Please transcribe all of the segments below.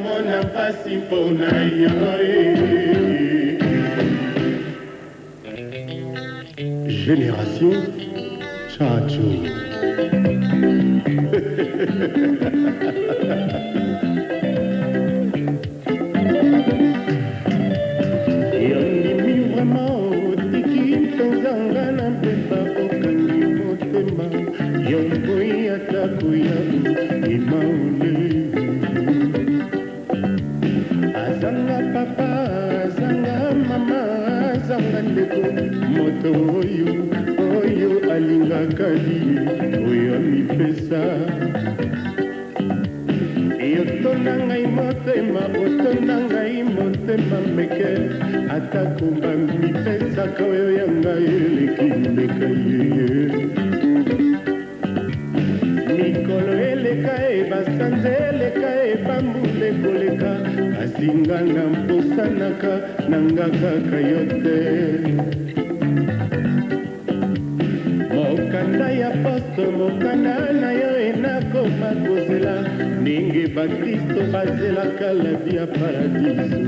komona mpasi mpona yo Génération Chacho yondimi vraiment otiki mpenzanga na mpemba okangi motema yomboi atako ya imaole azanga papa azanga mama azanga ndeko moto oyo alingaka ye oyo amipesa yotonda ngai motema otonda ngai motema meke atako bamipesaka oyo ya ngai eleki mbeka yeye mikolo eleka e basanza eleka e bambula ekoleka kasi nga na mposanaka nanga kaka yo te mokanda ya posto mokanda na yo enakoma kozela ndenge bakristo bazelaka lavi ya paradiso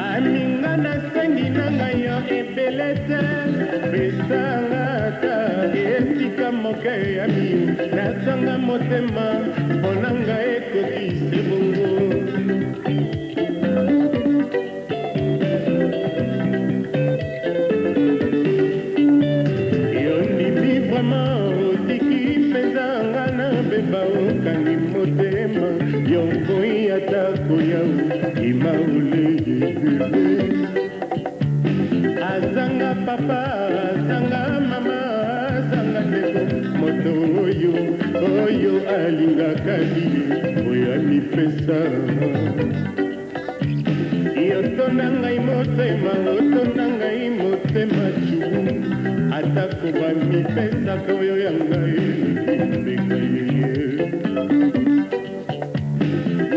aminga nasengi na ngai yo ebele te pesanga ata esika moke ya mio nazanga motema mpona ngai ekokise bongo baokani motema yomboi atako yau imaule azanga papa azanga mama azanga ndeko moto oyo alingaka ye oyo amipesa yotonda ngai motema otonda ngai motema cubu atako bamipesaka oyo ya ngai mbeka yeye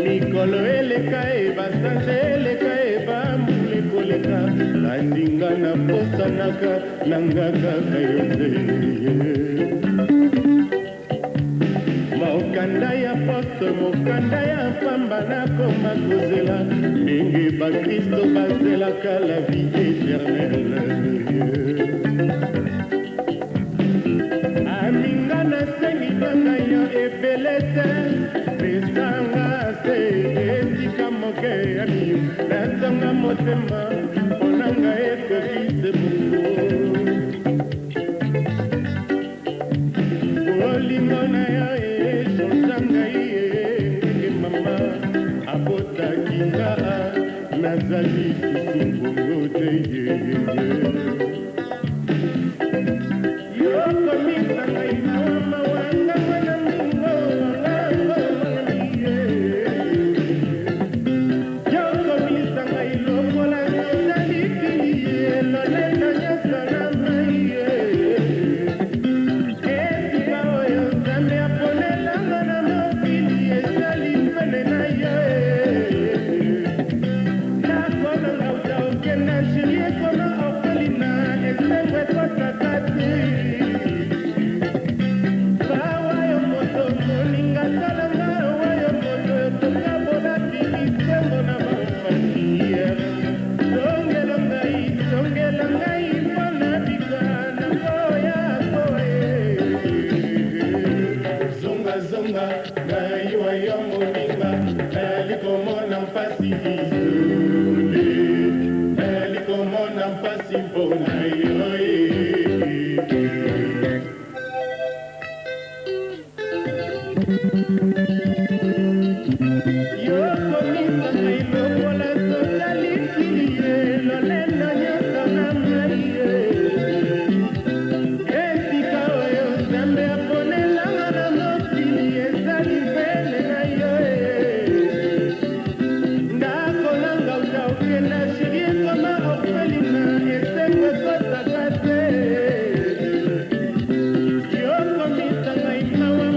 mikolo eleka e basanza eleka e bambula ekoleka kasi nga naposanaka nanga kaka yo te mokanda ya posto mokanda ya pamba nakoma kozela ndenge bakristo bazelaka la vie éternelle aminga nasengi banga yo ebele te pesanga se esika moke ya mio nazanga motema mponanga ekokise bongo olingo na yo ezonzangai ndenge mama abotaki nga nazali susu bongo te yokomisanga inawa mawanga mwana mingo yokomisanga ilokola nalikili elolena nyasa na mai esika oyo nzambe aponelanga na mokili ezali pene na yo nakolanga uta okenda shiri ekoma okolina esengo ekotaka te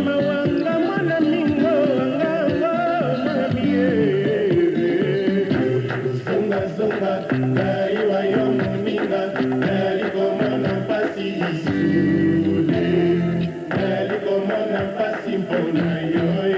Mawanga mwana mingi mpona yo